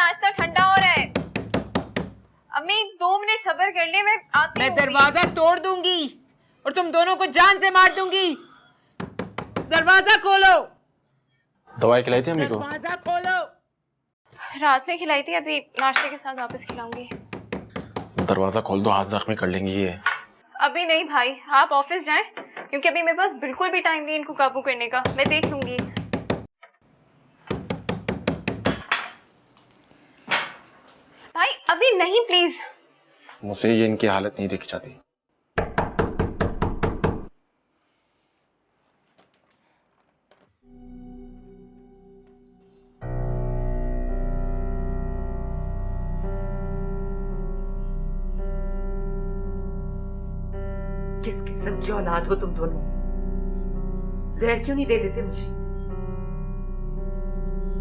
नाश्ता ठंडा हो रहा है। अम्मी 2 मिनट सब्र कर ले, मैं आती हूँ। मैं दरवाजा तोड़ दूंगी और तुम दोनों को जान से मार दूंगी। दरवाजा खोलो। दवाई खिलाई थी अम्मी को? दरवाजा खोलो। रात में खिलाई थी, अभी नाश्ते के साथ वापस खिलाऊंगी। दरवाजा खोल दो, हाथ जख्मी कर लेंगी ये। अभी नहीं भाई, आप ऑफिस जाएं, क्योंकि अभी मेरे पास बिल्कुल भी टाइम नहीं इनको काबू करने का। मैं देख लूंगी। भाई अभी नहीं, प्लीज। मुझसे ये इनकी हालत नहीं देखी जाती। किस किस्म की औलाद हो तुम दोनों? जहर क्यों नहीं दे देते मुझे?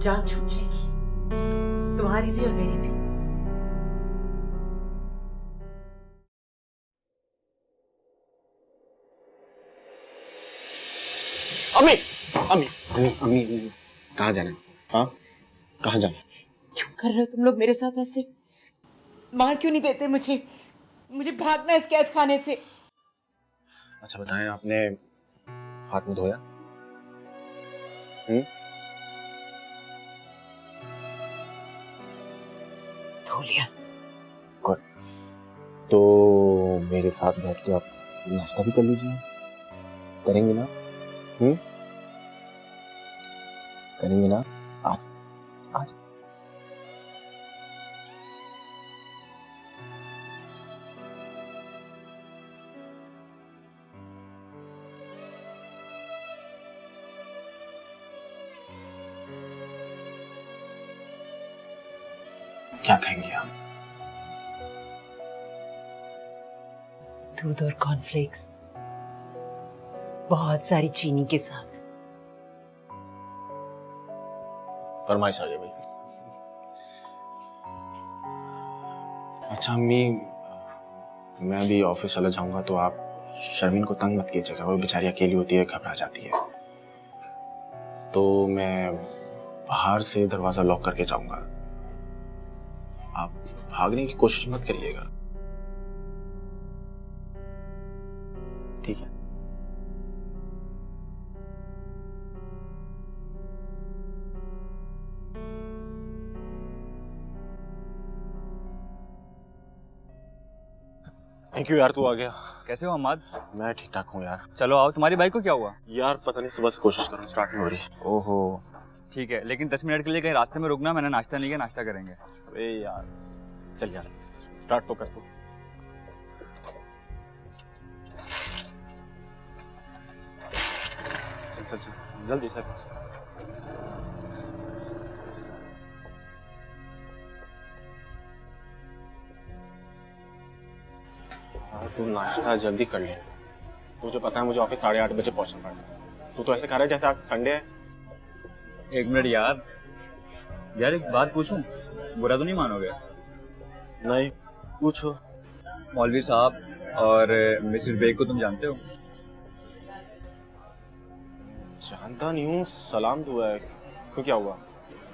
जान छूट जाएगी तुम्हारी भी और मेरी भी। अम्मी अम्मी अम्मी अम्मी, अम्मी। कहाँ जाना है? हाँ, कहाँ जाना है? क्यों कर रहे हो तुम लोग मेरे साथ ऐसे? मार क्यों नहीं देते मुझे? मुझे भागना है इस कैद खाने से। अच्छा बताएं, आपने हाथ में धोया? धो लिया। गुड। तो मेरे साथ बैठ के आप नाश्ता भी कर लीजिए। करेंगे ना? करेंगे ना? आज आज क्या खाएंगे आप? दूध और कॉर्नफ्लेक्स, बहुत सारी चीनी के साथ। फरमाइश आ गई भाई। अच्छा अम्मी, मैं अभी ऑफिस चला जाऊंगा तो आप शर्मीन को तंग मत कीजिएगा, वो बेचारी अकेली होती है, घबरा जाती है। तो मैं बाहर से दरवाजा लॉक करके जाऊंगा। आप भागने की कोशिश मत करिएगा, ठीक है? थैंक यू यार, तू आ गया। कैसे हो अम्माद? मैं ठीक ठाक हूँ यार। चलो आओ। तुम्हारी बाइक को क्या हुआ? यार पता नहीं, सुबह से कोशिश कर रहा हूँ, स्टार्ट नहीं हो रही। ओहो, ठीक है, लेकिन 10 मिनट के लिए कहीं रास्ते में रुकना। मैंने नाश्ता नहीं किया, नाश्ता करेंगे। अरे यार चल यार, स्टार्ट तो कर तू। चल चल चल जल्दी से। तू नाश्ता जल्दी कर ले। तुझे पता है मुझे ऑफिस 8:30 बजे पहुंचना पड़ता है। तू तो ऐसे खा रहा है जैसे आज संडे है। एक मिनट यार, एक बात पूछूं? बुरा तो नहीं मानोगे? नहीं, पूछो। मौलवी साहब और मिसेस बेग को तुम जानते हो? जानता नहीं हूँ, सलाम दुआ है। क्यों, क्या हुआ?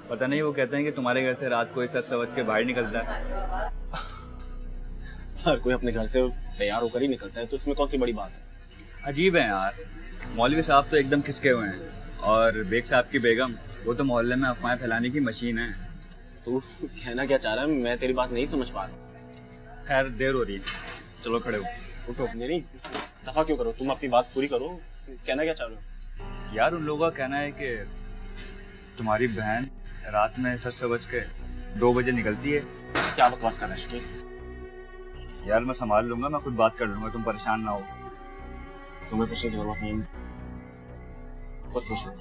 पता नहीं, वो कहते हैं कि तुम्हारे घर से रात को सच सवच के बाहर निकलता है। हर कोई अपने घर से तैयार होकर ही निकलता है, तो इसमें कौन सी बड़ी बात है? अजीब है यार, मौलवी साहब तो एकदम खिसके हुए हैं और बेग साहब की बेगम, वो तो मोहल्ले में अफवाहें फैलाने की मशीन है। तू कहना क्या चाह रहा है? मैं तेरी बात नहीं समझ पा रहा। खैर देर हो रही है, चलो खड़े हो, उठो। नहीं, दफा क्यों करो, तुम अपनी बात पूरी करो। कहना क्या चाह रहे हो? यार उन लोगों का कहना है कि तुम्हारी बहन रात में सच समझ के 2 बजे निकलती है। क्या बकवास कर रहा है शकील? यार मैं संभाल लूंगा, मैं खुद बात कर लूंगा, तुम परेशान ना हो। तुम्हें कुछ नहीं जरूरत नहीं, खुद खुश हो।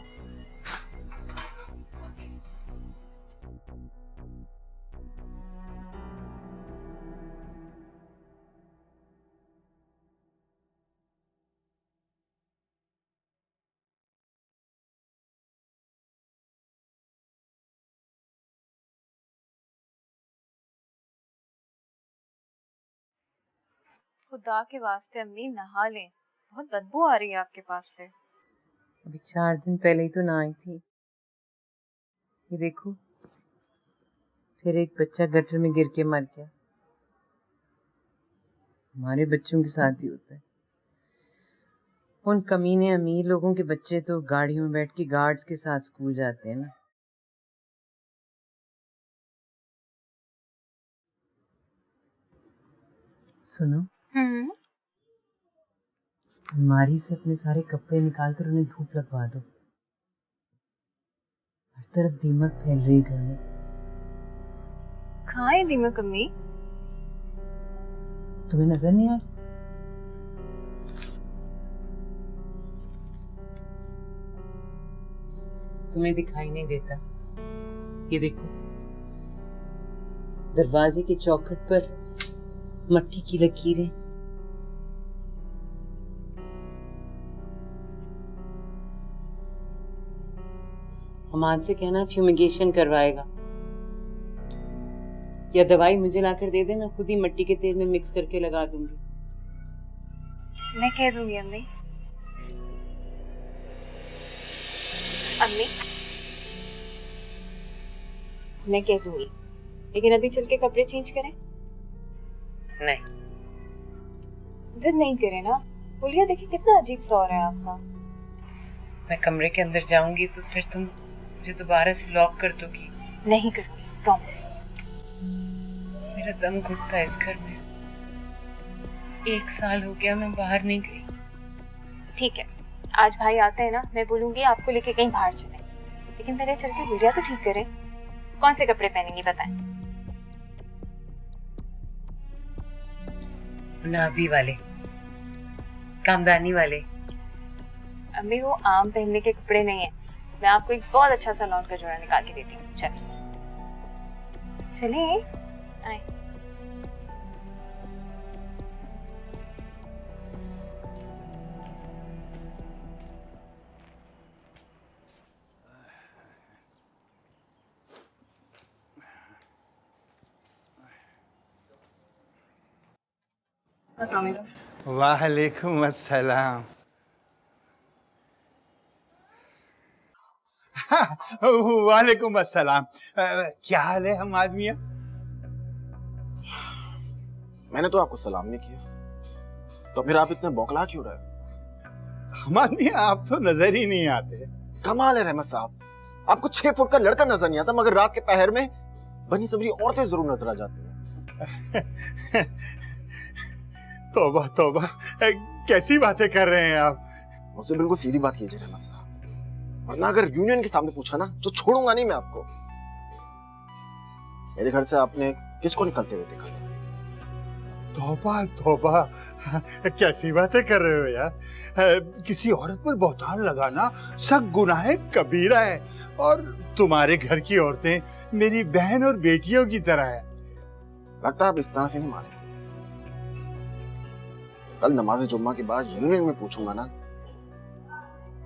खुदा के वास्ते अम्मी नहा लें, बहुत बदबू आ रही है आपके पास से। अभी 4 दिन पहले ही तो नहाई थी। ये देखो, फिर एक बच्चा गटर में गिर के मर गया। हमारे बच्चों के साथ ही होता है। उन कमीने अमीर लोगों के बच्चे तो गाड़ियों में बैठ के गार्ड्स के साथ स्कूल जाते हैं ना। सुनो, अलमारी से अपने सारे कपड़े निकालकर उन्हें धूप लगवा दो। हर तरफ दीमक फैल रही घर में। कहाँ है दीमक अम्मी? तुम्हें नजर नहीं आ रही? तुम्हें दिखाई नहीं देता? ये देखो, दरवाजे के चौखट पर मट्टी की लकीरें। हमाद से कहना फ्यूमिगेशन करवाएगा, या दवाई मुझे लाकर दे दे, मैं खुद ही मिट्टी के तेल में मिक्स करके लगा दूंगी। मैं कह दूंगी अम्मी। अम्मी, मैं कह दूंगी, लेकिन अभी चल के कपड़े चेंज करें? नहीं। जिद नहीं करे ना। बोलिए, देखिए कितना अजीब सा हो रहा है आपका। मैं कमरे के अंदर जाऊंगी तो फिर तुम मुझे दोबारा से लॉक कर दोगी? नहीं करती, प्रॉमिस। मेरा दम घुटता है इस घर में। 1 साल हो गया मैं बाहर नहीं गई। ठीक है, आज भाई आते हैं ना, मैं बोलूंगी आपको लेके कहीं बाहर चले, लेकिन पहले चल के गुड़िया तो ठीक करें। कौन से कपड़े पहनेंगी बताएं? नाभी वाले, कामदानी वाले। अम्मी, वो आम पहनने के कपड़े नहीं है। मैं आपको एक बहुत अच्छा सा लॉन का जोड़ा निकाल के देती हूँ। चलिए चलिए, आए। वालेकुम अस्सलाम। वालेकुम अस्सलाम। क्या हाल है हम आदमिया? मैंने तो आपको सलाम नहीं किया, तो फिर आप इतने बौखला क्यों रहे? हम आदमिया, आप तो नजर ही नहीं आते। कमाल है रहमत साहब, आपको 6 फुट का लड़का नजर नहीं आता, मगर रात के पहर में बनी सबरी औरतें जरूर नजर आ जाती हैं। तौबा तौबा, कैसी बातें कर रहे हैं आप? मुझसे बिल्कुल सीधी बात कीजिए रहमत साहब, वरना अगर यूनियन के सामने पूछा ना तो छोड़ूंगा नहीं मैं आपको। मेरे घर से आपने किसको निकलते हुए देखा था? तौबा तौबा, कैसी बातें कर रहे हो यार? किसी औरत पर बहतान लगाना सख्त गुनाह कबीरा है, और तुम्हारे घर की औरतें मेरी बहन और बेटियों की तरह है। लगता है आप इस तरह से नहीं मानेंगे। कल नमाज जुम्मा के बाद यूनियन में पूछूंगा ना,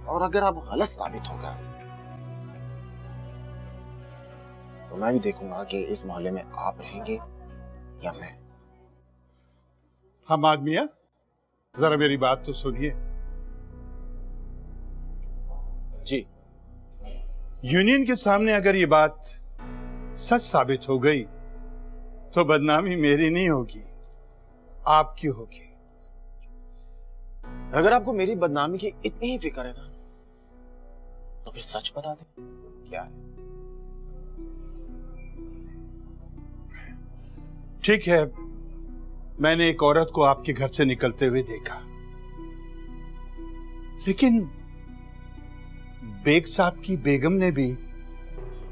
और अगर आप गलत साबित हो गए तो मैं भी देखूंगा कि इस मोहल्ले में आप रहेंगे या मैं। हम आदमिया, जरा मेरी बात तो सुनिए। जी। यूनियन के सामने अगर ये बात सच साबित हो गई तो बदनामी मेरी नहीं होगी, आपकी होगी। अगर आपको मेरी बदनामी की इतनी ही फिक्र है ना, तो फिर सच बता दे क्या है। ठीक है, मैंने एक औरत को आपके घर से निकलते हुए देखा, लेकिन बेग साहब की बेगम ने भी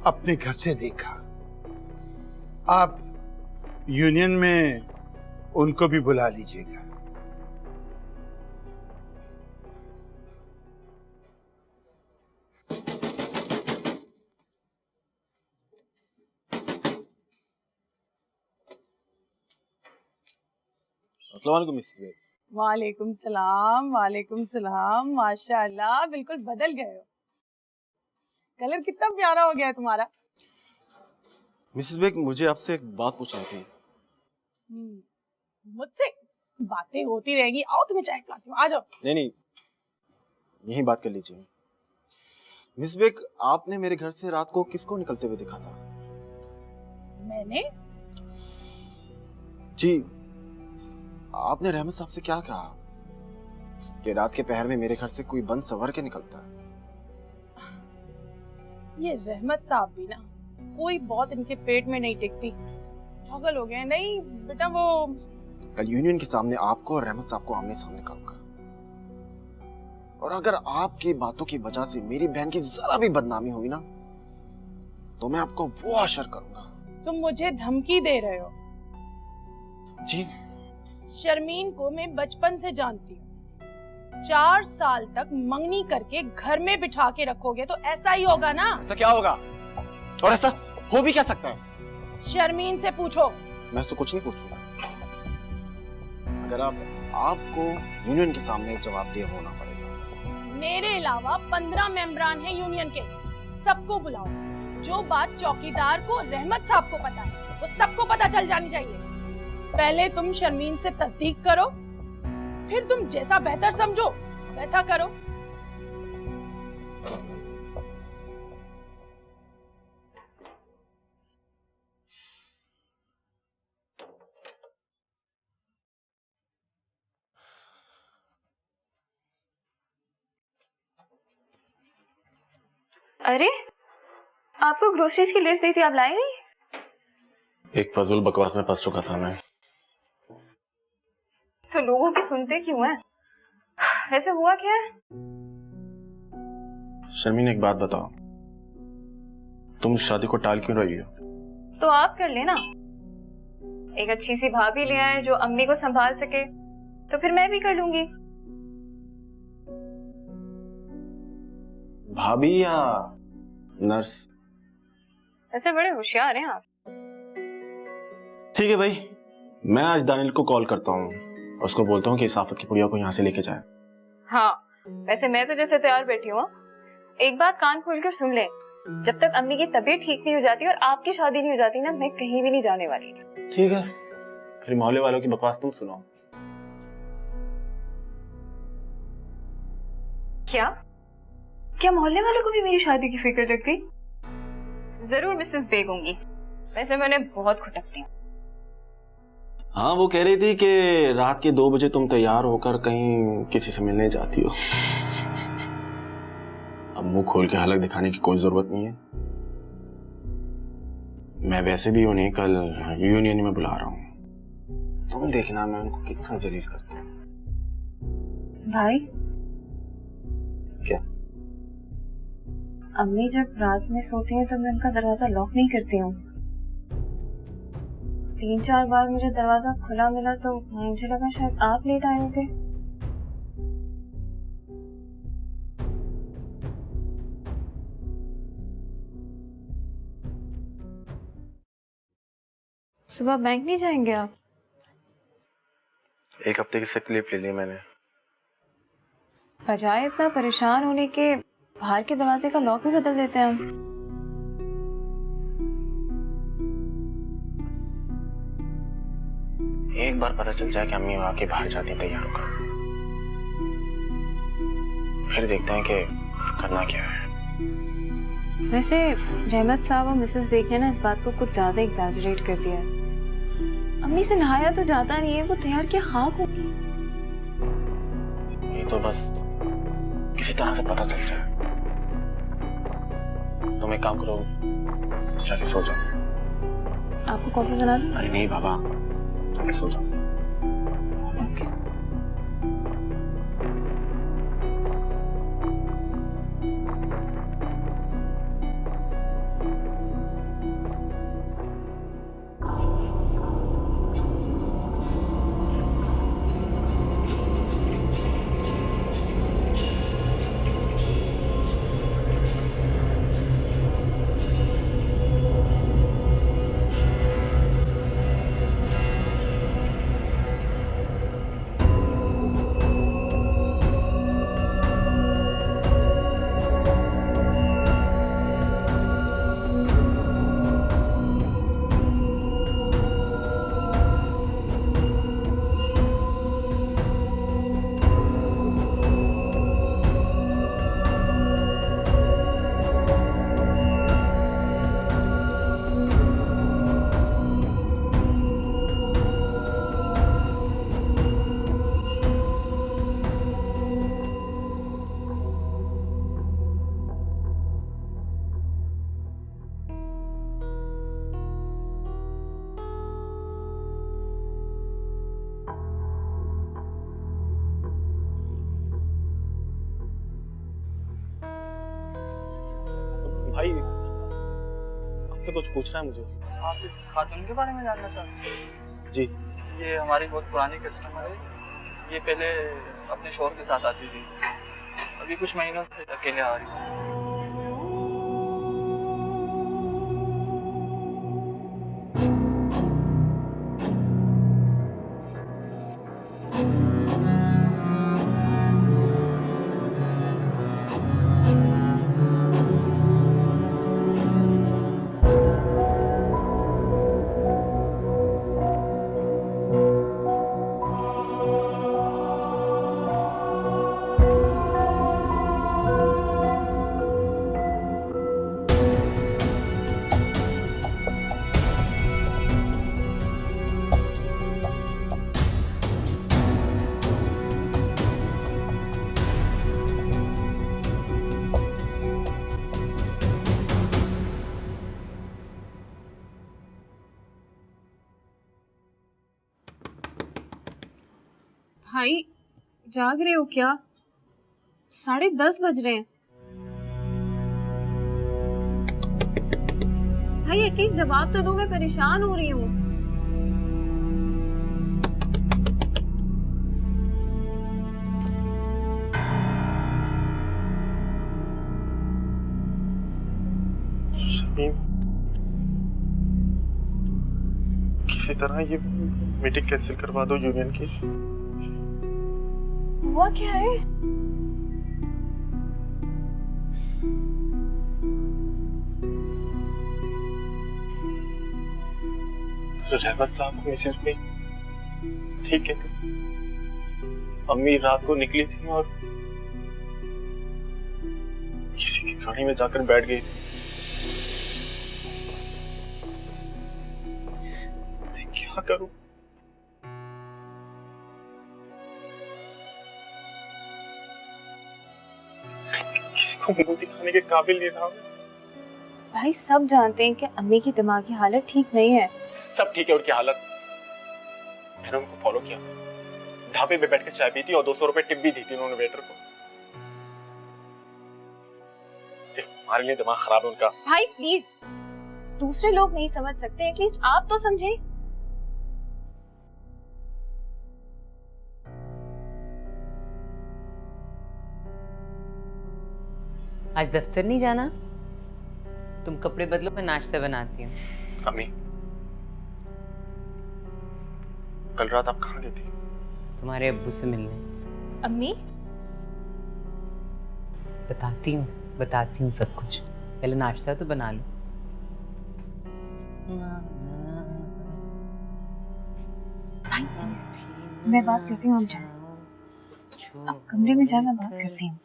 अपने घर से देखा। आप यूनियन में उनको भी बुला लीजिएगा। अस्सलाम वालेकुम मिसेस बेग। वालेकुम सलाम, वालेकुम सलाम। माशाल्लाह, बिल्कुल बदल गए हो। कलर कितना प्यारा हो गया है तुम्हारा। मिसेस बेग, मुझे आपसे एक बात पूछनी थी। मुझसे बातें होती रहेंगी। आओ, तुम्हें चाय पिलाती हूँ, आ जाओ। नहीं नहीं, यही बात कर लीजिए। मिसेस बेग, आपने मेरे घर से रात को किसको निकलते हुए देखा था? मैं मैंने? जी, आपने रहमत साहब से क्या कहा कि रात के पहर में मेरे घर से कोई बंद सवर के निकलता है? ये रहमत साहब भी ना कोई बहुत इनके पेट में नहीं टिकती, पागल हो गए। नहीं बेटा, वो कल यूनियन के सामने आपको और रहमत साहब को आमने सामने करूंगा, और अगर आपकी बातों की वजह से मेरी बहन की जरा भी बदनामी हुई ना, तो मैं आपको वो अशर करूंगा। तुम मुझे धमकी दे रहे हो? जी, शर्मीन को मैं बचपन से जानती हूँ। 4 साल तक मंगनी करके घर में बिठा के रखोगे तो ऐसा ही होगा ना? ऐसा क्या होगा? और ऐसा हो भी क्या सकता है? शर्मीन से पूछो। मैं तो कुछ नहीं पूछूंगा। अगर आपको यूनियन के सामने जवाबदेह होना पड़ेगा। मेरे अलावा 15 मेंबरान हैं यूनियन के, सबको बुलाओ। जो बात चौकीदार को, रहमत साहब को पता है, वो सबको पता चल जानी चाहिए। पहले तुम शर्मीन से तस्दीक करो, फिर तुम जैसा बेहतर समझो वैसा करो। अरे, आपको ग्रोसरीज की लिस्ट दी थी, आप लाए नहीं? एक फजूल बकवास में फंस चुका था मैं। तो लोगों की सुनते क्यों हैं? वैसे हुआ क्या है? शर्मीन, एक बात बताओ, तुम शादी को टाल क्यों रही हो? तो आप कर लेना। एक अच्छी सी भाभी ले आए जो अम्मी को संभाल सके, तो फिर मैं भी कर लूंगी। भाभी या नर्स? ऐसे बड़े होशियार हैं आप। ठीक है भाई, मैं आज दानिल को कॉल करता हूँ, उसको बोलता हूँ कि इसाफत की पुड़िया को यहाँ से लेके जाए। हाँ, वैसे मैं तो जैसे तैयार बैठी हूँ। एक बात कान खोल कर सुन ले, जब तक अम्मी की तबीयत ठीक नहीं हो जाती और आपकी शादी नहीं हो जाती ना, मैं कहीं भी नहीं जाने वाली। ठीक है, फिर मोहल्ले वालों की बकवास तुम सुनो। क्या मोहल्ले वालों को भी मेरी शादी की फिक्र लग गई? जरूर मिसेस बेग होंगी, वैसे मैंने बहुत खुटकती हूँ। हाँ, वो कह रही थी कि रात के 2 बजे तुम तैयार होकर कहीं किसी से मिलने जाती हो। अब मुंह खोल के हालत दिखाने की कोई जरूरत नहीं है। मैं वैसे भी उन्हें कल यूनियन में बुला रहा हूँ, तुम देखना मैं उनको कितना जलील करता हूँ। भाई, क्या? अम्मी जब रात में सोती हैं तो मैं उनका दरवाजा लॉक नहीं करती हूँ। 3-4 बार मुझे दरवाजा खुला मिला तो मुझे लगा शायद आप लेट आए होंगे। सुबह बैंक नहीं जाएंगे आप? 1 हफ्ते की सिक लीव ले ली मैंने। बजाय इतना परेशान होने के बाहर के दरवाजे का लॉक भी बदल देते हैं हम। एक बार पता चल जाए कि अम्मी वहां के बाहर जाती तैयार होकर, फिर देखते हैं कि करना क्या है। वैसे रहमत साहब और मिसेस बेग ने ना इस बात को कुछ ज्यादा एग्जैजरेट कर दिया है। अम्मी से नहाया तो जाता नहीं है, वो तैयार क्या खाक होगी। ये तो बस किसी तरह से पता चल जाए। तुम एक काम करो, जाके सो जाओ। आपको कॉफी बना दूं? अरे नहीं बाबा, जाके सो जाओ। ओके। भाई आपसे कुछ पूछना है मुझे। आप इस खातून के बारे में जानना चाहते हैं? जी। ये हमारी बहुत पुरानी कस्टमर है। ये पहले अपने शोहर के साथ आती थी, अभी कुछ महीनों से अकेले आ रही है। भाई जाग रहे हो क्या? 10:30 बज रहे हैं। भाई एटलीस्ट जवाब तो दो, मैं परेशान हो रही हूँ। किसी तरह ये मीटिंग कैंसिल करवा दो यूनियन की। हुआ क्या है? रहमत साहब मिसेस भी ठीक है। अम्मी रात को निकली थी और किसी की गाड़ी में जाकर बैठ गई थी। मैं क्या करूं? किसी को मुंह दिखाने के काबिल नहीं रहा। भाई सब जानते हैं कि अम्मी की दिमागी हालत ठीक नहीं है। सब ठीक है उनकी हालत। मैंने उनको फॉलो किया, ढाबे पे बैठ कर चाय पी थी और 200 रुपए टिप भी दी थी उन्होंने वेटर को। सिर्फ हमारे लिए दिमाग खराब है उनका। भाई प्लीज, दूसरे लोग नहीं समझ सकते, एटलीस्ट आप तो समझे। आज दफ्तर नहीं जाना? तुम कपड़े बदलो, मैं नाश्ता बनाती हूँ। अम्मी, कल रात आप कहाँ गई थी? तुम्हारे अब्बू से मिलने। अम्मी? बताती हूँ सब कुछ, पहले नाश्ता तो बना लो। भाई प्लीज, मैं बात करती हूँ, आप जाओ। आप कमरे में जाना, बात करती हूँ।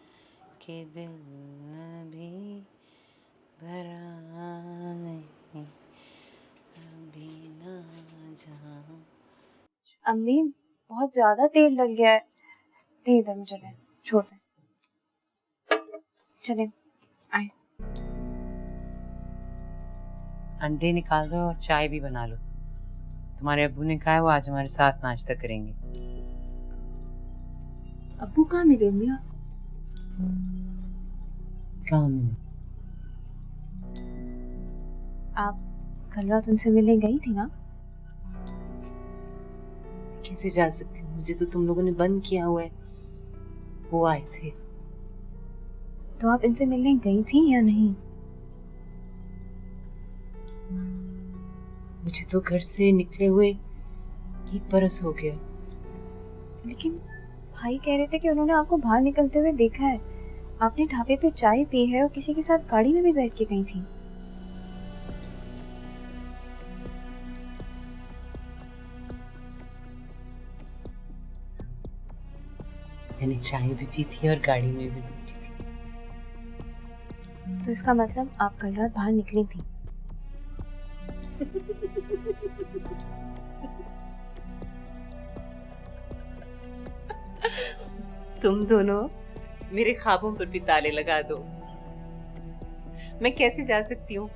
अम्मी बहुत ज्यादा तेल लग गया है, दे इधर मुझे, दे, छोड़ दे। चले आए। अंडे निकाल दो और चाय भी बना लो। तुम्हारे अब्बू ने कहा है वो आज हमारे साथ नाश्ता करेंगे। अब्बू कहाँ मिले अम्मी? काम में। आप कल रात उनसे मिलने गई थी ना? कैसे जा सकती हूँ, मुझे तो तुम लोगों ने बंद किया हुआ है। वो आए थे। तो आप इनसे मिलने गई थी या नहीं? मुझे तो घर से निकले हुए 1 बरस हो गया। लेकिन भाई कह रहे थे कि उन्होंने आपको बाहर निकलते हुए देखा है। आपने ढाबे पे चाय पी है और किसी के साथ गाड़ी में भी बैठ के गई थी। मैंने चाय भी पी थी और गाड़ी में भी बैठी थी। तो इसका मतलब आप कल रात बाहर निकली थी। तुम दोनों मेरे ख्वाबों पर भी ताले लगा दो। मैं कैसे जा सकती हूँ?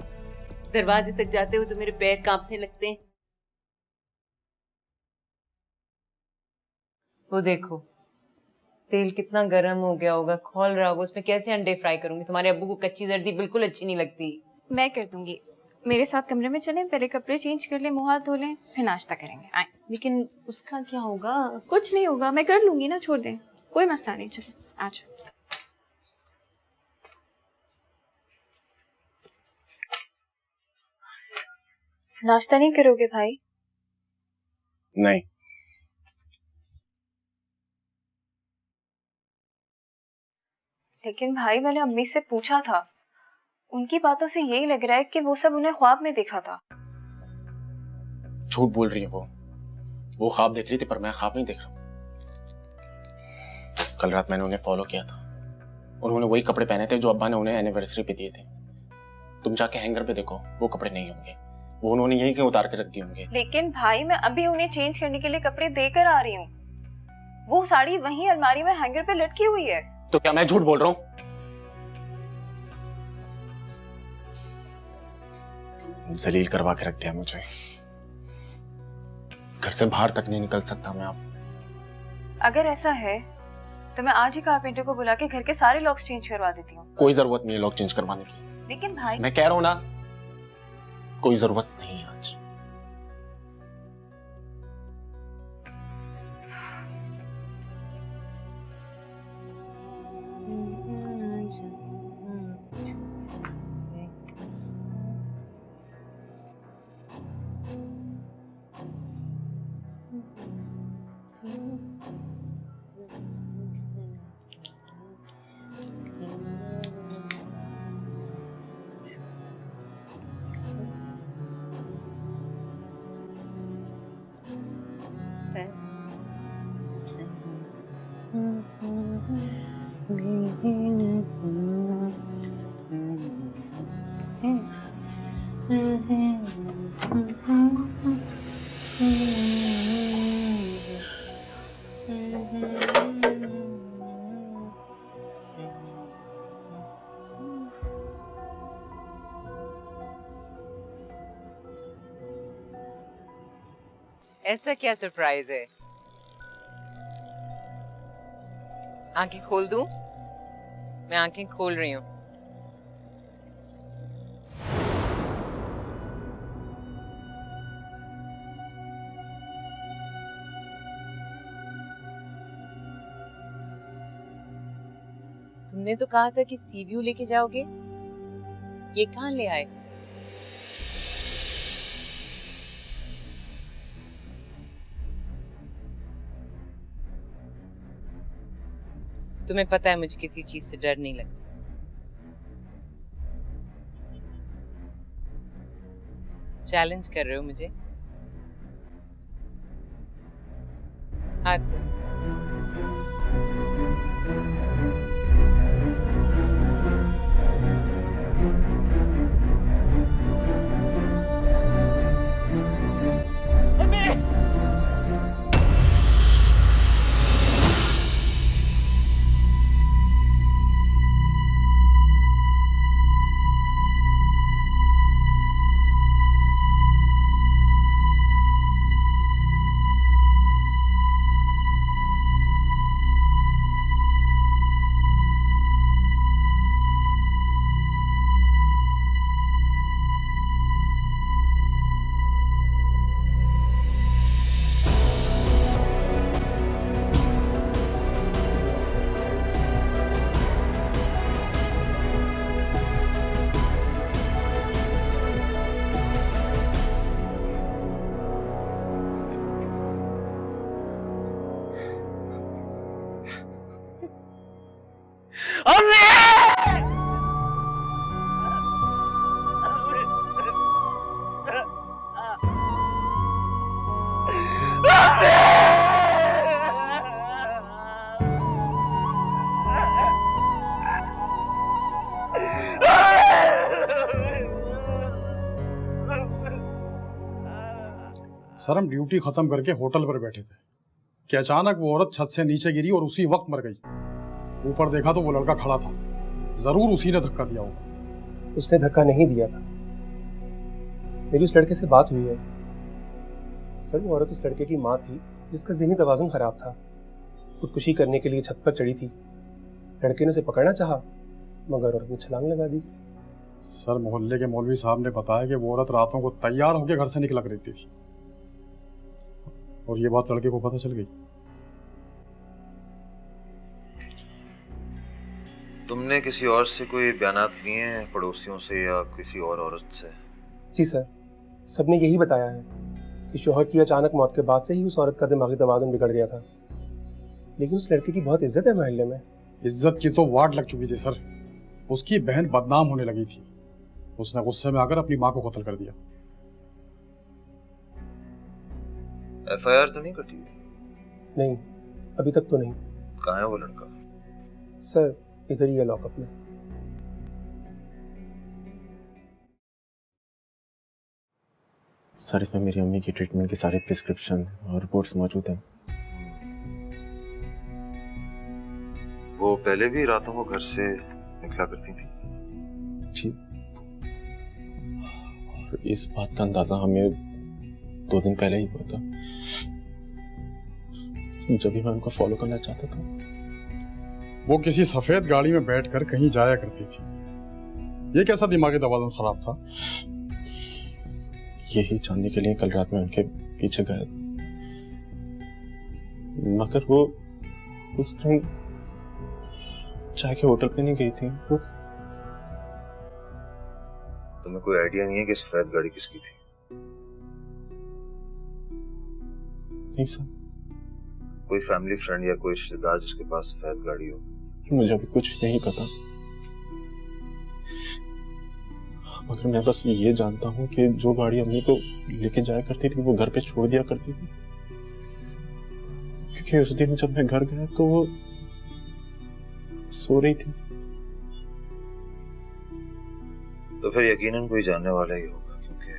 दरवाजे तक जाते हुए तो मेरे पैर कांपने लगते हैं। वो देखो, तेल कितना गर्म हो गया होगा, खौल रहा होगा, उसमें कैसे अंडे फ्राई करूंगी? तुम्हारे अब्बू को कच्ची जर्दी बिल्कुल अच्छी नहीं लगती। मैं कर दूंगी। मेरे साथ कमरे में चलें, पहले कपड़े चेंज कर लें, मुंह हाथ धो लें, फिर नाश्ता करेंगे। आए। लेकिन उसका क्या होगा? कुछ नहीं होगा, मैं कर लूंगी ना, छोड़ दें, कोई मसला नहीं। चले आज नाश्ता नहीं करोगे भाई? नहीं। लेकिन भाई मैंने अम्मी से पूछा था, उनकी बातों से यही लग रहा है कि वो सब उन्हें ख्वाब में देखा था। झूठ बोल रही है वो ख्वाब देख रही थी, पर मैं ख्वाब नहीं देख रहा हूँ। कल रात मैंने उन्हें फॉलो किया था, उन्होंने वही कपड़े पहने थे जो अब्बा ने उन्हें एनिवर्सरी पे दिए थे। तुम जाके हैंगर पे देखो, वो कपड़े नहीं होंगे, वो उन्होंने यहीं कहीं उतार के रख दिए होंगे। लेकिन भाई मैं अभी उन्हें चेंज करने के लिए कपड़े देकर आ रही हूँ, वो साड़ी वहीं अलमारी में हैंगर पे लटकी हुई है। तो क्या मैं झूठ बोल रहा हूँ? जलील करवा के रख दिया मुझे, घर से बाहर तक नहीं निकल सकता मैं अब। अगर ऐसा है तो मैं आज ही कारपेंटर को बुला के घर के सारे लॉक्स चेंज करवा देती हूँ। कोई जरूरत नहीं है लॉक चेंज करवाने की। लेकिन भाई मैं कह रहा हूं ना, कोई जरूरत नहीं है आज। ऐसा क्या सरप्राइज है? आंखें खोल दूं? मैं आंखें खोल रही हूँ। तुमने तो कहा था कि सी व्यू लेके जाओगे, ये कहाँ ले आए? तुम्हें पता है मुझे किसी चीज से डर नहीं लगता। चैलेंज कर रहे हो मुझे? हाथ दो। सर हम ड्यूटी खत्म करके होटल पर बैठे थे कि अचानक वो औरत छत से नीचे गिरी और उसी वक्त मर गई। ऊपर देखा तो वो लड़का खड़ा था, जरूर उसी ने धक्का दिया होगा। उसने धक्का नहीं दिया था, मेरी उस लड़के से बात हुई है सर। वो औरत उस लड़के की माँ थी जिसका ज़हनी तवाज़ुन खराब था। खुदकुशी करने के लिए छत पर चढ़ी थी। लड़के ने उसे पकड़ना चाहा मगर औरत ने छलांग लगा दी। सर, मोहल्ले के मौलवी साहब ने बताया कि वो औरत रातों को तैयार होकर घर से निकला करती थी और ये बात लड़के को पता चल गई। तुमने किसी और से कोई बयानात लिए हैं, पड़ोसियों से या किसी और औरत से? जी सर, सबने यही बताया है कि शोहर की अचानक मौत के बाद से ही उस औरत का दिमागी तवाज़ुन बिगड़ गया था। लेकिन उस लड़के की बहुत इज्जत है मोहल्ले में। इज्जत की तो वाट लग चुकी थी सर। उसकी बहन बदनाम होने लगी थी। उसने गुस्से में आकर अपनी माँ को कत्ल कर दिया। एफआईआर तो नहीं कटी? नहीं, अभी तक तो नहीं। कहाँ है वो लड़का? सर, इधर ही है लॉकअप में। सर, इसमें मेरी अम्मी की ट्रीटमेंट के सारे प्रिस्क्रिप्शन और रिपोर्ट्स मौजूद हैं। वो पहले भी रातों को घर से निकला करती थी? जी, और इस बात का अंदाजा हमें 2 दिन पहले ही हुआ था, जब भी मैं उनको फॉलो करना चाहता था। वो किसी सफेद गाड़ी में बैठकर कहीं जाया करती थी। ये कैसा दिमागी तवाज़ुन खराब था? यही जानने के लिए कल रात में उनके पीछे गया था, मगर वो उस दिन चाय के होटल पे नहीं गई थी। तुम्हें कोई आइडिया नहीं है कि सफेद गाड़ी किसकी थी? नहीं सर। कोई फैमिली फ्रेंड या कोई रिश्तेदार जिसके पास सफेद गाड़ी हो? मुझे अभी कुछ नहीं पता, मगर मैं बस ये जानता हूँ कि जो गाड़ी अम्मी को लेके जाया करती थी वो घर पे छोड़ दिया करती थी, क्योंकि उस दिन जब मैं घर गया तो वो सो रही थी। तो फिर यकीनन कोई जानने वाला ही होगा, क्योंकि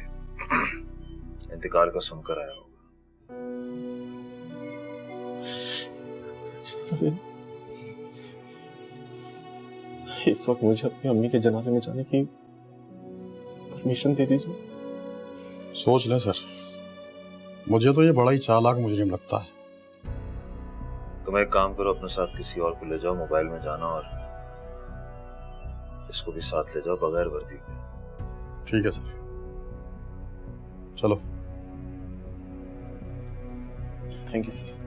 इंतकाल का सुनकर आया होगा। इस वक्त मुझे अपनी अम्मी के जनाजे में जाने की परमिशन दे दीजिए। सोच ले सर, मुझे तो ये बड़ा ही चालाक मुजरिम लगता है। तुम एक काम करो, अपने साथ किसी और को ले जाओ, मोबाइल में जाना और इसको भी साथ ले जाओ बगैर वर्दी के। ठीक है सर, चलो। Thank you sir.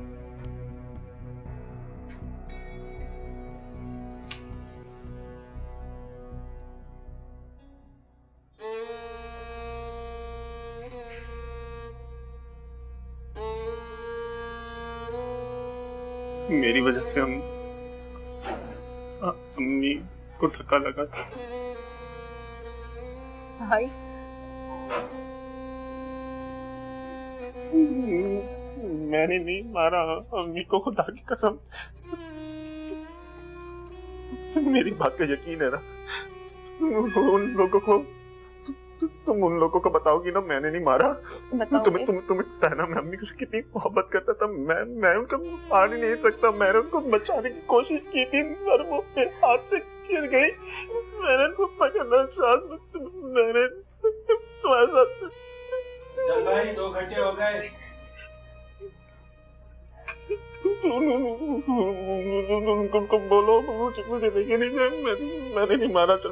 मेरी वजह से अम्मी को धक्का लगा था। भाई, मैंने नहीं मारा अम्मी को, खुदा की कसम। मेरी बात का यकीन है ना? तुम उन लोगों को बताओगी ना मैंने नहीं मारा? तुम्हें पता है ना मैं अम्मी से कितनी मोहब्बत करता था। मैं उनको मार ही नहीं सकता। मैंने उनको बचाने की कोशिश की थी पर वो मेरे हाथ से गिर गई। मैंने उनको पकड़ना चाहा, मैंने तुम्हारे साथ। चल भाई, 2 घंटे हो गए। उनको बोलो मुझे देखे नहीं, मैंने नहीं मारा। चल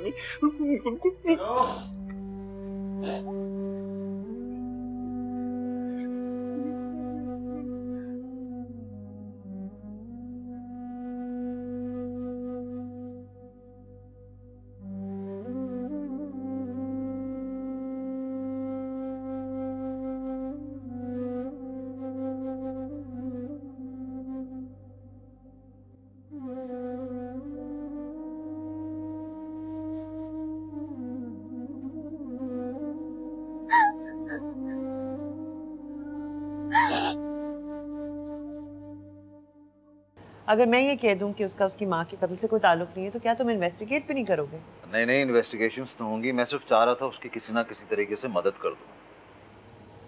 अगर मैं ये कह दूं कि उसका उसकी माँ के कत्ल से कोई ताल्लुक नहीं है तो क्या तुम इन्वेस्टिगेट भी नहीं करोगे? नहीं, इन्वेस्टिगेशंस तो होंगी। मैं सिर्फ चाह रहा था उसकी किसी ना किसी तरीके से मदद कर दूं।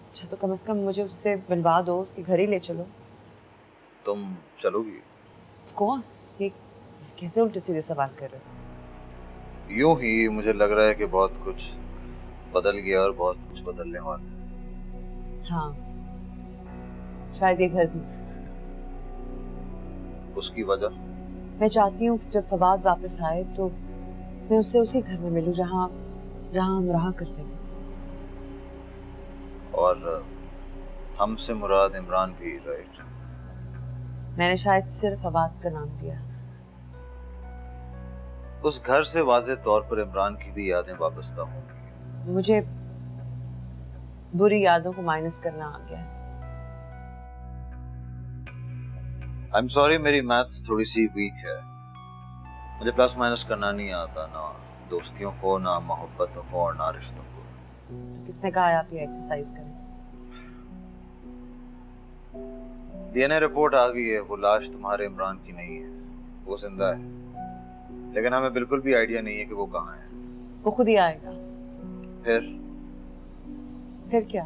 अच्छा, तो कम से कम मुझे उससे मिलवा दो, उसके घर ही ले चलो। तुम चलोगी? Of course. ये कैसे उल्टे सीधे सवाल कर रहे हो? यूं ही मुझे लग रहा है कि बहुत कुछ बदल गया और बहुत कुछ बदलने वाला है। हाँ, शायद ये घर भी। उसकी वजह? मैं चाहती हूँ कि जब फवाद वापस आए तो मैं उससे उसी घर में मिलूं जहाँ हम रहा करते थे। और हमसे मुराद इमरान भी, राइट? मैंने शायद सिर्फ फवाद का नाम लिया। उस घर से वाज़ेह तौर पर इमरान की भी यादें वाबस्ता होंगी। मुझे बुरी यादों को माइनस करना आ गया है। आई एम सॉरी, मेरी मैथ्स थोड़ी सी वीक है। मुझे प्लस माइनस करना नहीं आता, ना दोस्तियों को, ना मोहब्बतों को, और ना रिश्तों को। किसने कहा है आप ये एक्सरसाइज करें? डीएनए रिपोर्ट आ गई है, वो लाश तुम्हारे इमरान की नहीं है, वो जिंदा है। लेकिन हमें बिल्कुल भी आइडिया नहीं है कि वो कहाँ है। वो खुद ही आएगा। फिर क्या?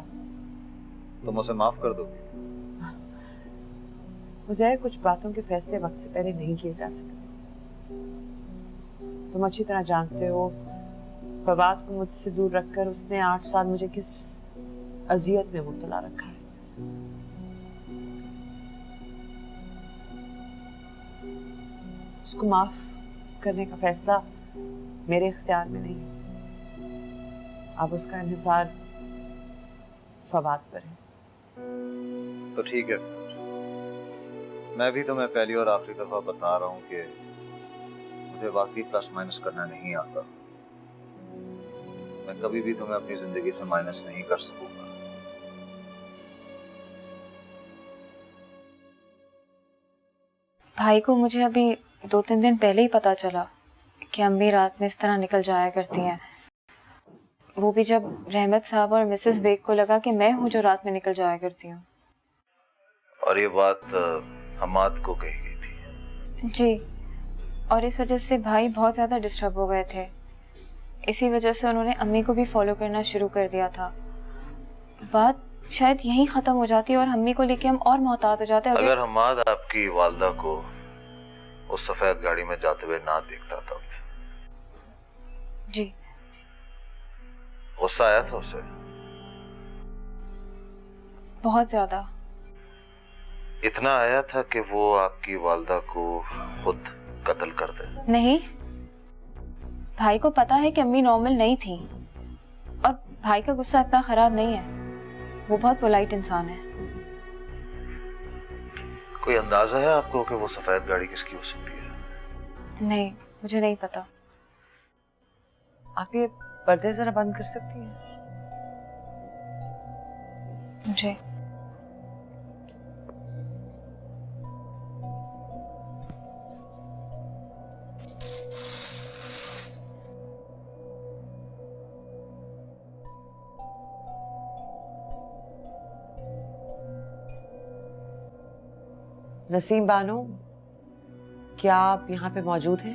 तुम उसे माफ कर दोगे? मुझे कुछ बातों के फैसले वक्त से पहले नहीं किए जा सकते। तुम अच्छी तरह जानते हो फवाद को मुझसे दूर रखकर उसने 8 साल मुझे किस अजियत में मुब्तला रखा है। उसको माफ करने का फैसला मेरे इख्तियार में नहीं है। अब उसका इन्हिसार फवाद पर है। तो ठीक है, मैं भी तुम्हें पहली और आखिरी दफा बता रहा हूँ कि मुझे वाकई प्लस माइनस करना नहीं आता। मैं कभी भी तुम्हें अपनी जिंदगी से माइनस नहीं कर सकूंगा। भाई को मुझे अभी 2-3 दिन पहले ही पता चला कि अम्मी रात में इस तरह निकल जाया करती हैं। वो भी जब रहमत साहब और मिसेस बेग को लगा कि मैं हूँ जो रात में निकल जाया करती हूँ। और ये बात हमाद को कही गई थी? जी, और इस वजह से भाई बहुत ज़्यादा डिस्टर्ब हो गए थे। इसी वजह से उन्होंने अम्मी को भी फॉलो करना शुरू कर दिया था। बात शायद यहीं ख़त्म हो जाती और अम्मी को लेके हम और मोहतात हो जाते। अगर हमाद आपकी वालदा को उस सफेद गाड़ी में जाते हुए ना देखता तब? जी। गुस्सा आया था उसे? बहुत ज़्यादा। इतना आया था कि वो आपकी वालदा को खुद कत्ल कर दे? नहीं, भाई को पता है कि अम्मी नॉर्मल नहीं थी और भाई का गुस्सा इतना खराब नहीं है। वो बहुत पोलाइट इंसान है। कोई अंदाजा है आपको कि वो सफेद गाड़ी किसकी हो सकती है? नहीं, मुझे नहीं पता। आप ये पर्दे जरा बंद कर सकती हैं? मुझे नसीम बानो, क्या आप यहाँ पे मौजूद हैं?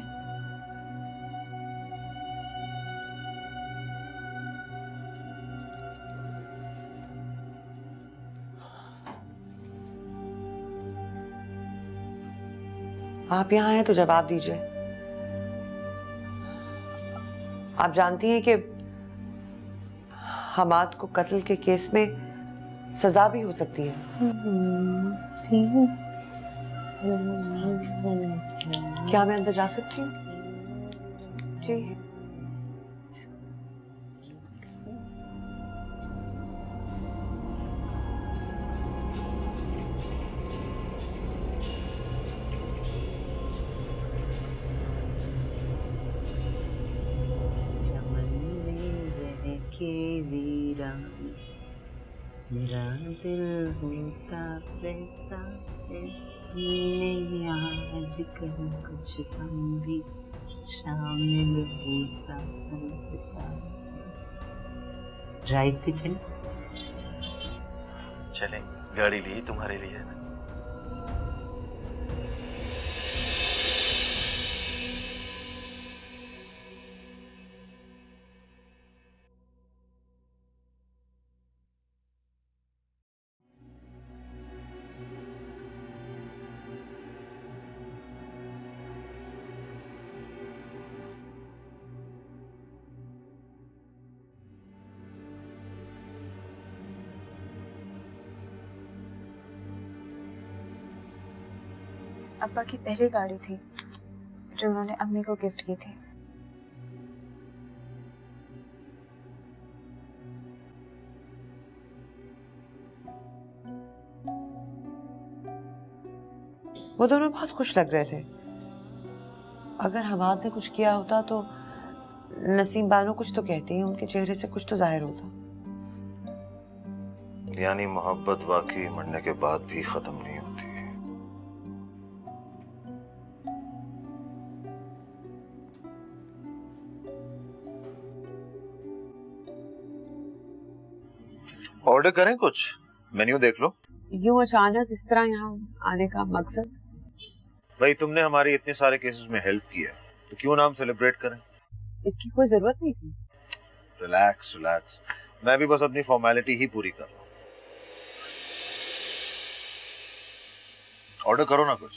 आप यहाँ हैं तो जवाब दीजिए। आप जानती हैं कि हमाद को कत्ल के केस में सजा भी हो सकती है। क्या मैं अंदर जा सकती हूँ? जी। मेरा दिल होता रहता है नहीं आज कहीं कुछ हम भी शामिल होता रहता है। ड्राइव पे चल चलें, गाड़ी ली तुम्हारे लिए। अब्बा की पहली गाड़ी थी जो उन्होंने अम्मी को गिफ्ट की थी। वो दोनों बहुत खुश लग रहे थे। अगर हमाद ने कुछ किया होता तो नसीम बानो कुछ तो कहती, उनके चेहरे से कुछ तो जाहिर होता। यानी मोहब्बत वाकई मरने के बाद भी खत्म नहीं होती। ऑर्डर करें कुछ? मेन्यू देख लो। यूं अचानक इस तरह यहाँ आने का मकसद? भाई तुमने हमारे इतने सारे केसेस में हेल्प किया है, तो क्यों ना हम सेलिब्रेट करें? इसकी कोई जरूरत नहीं थी। रिलैक्स रिलैक्स, मैं भी बस अपनी फॉर्मेलिटी ही पूरी कर रहा हूँ। ऑर्डर करो ना कुछ।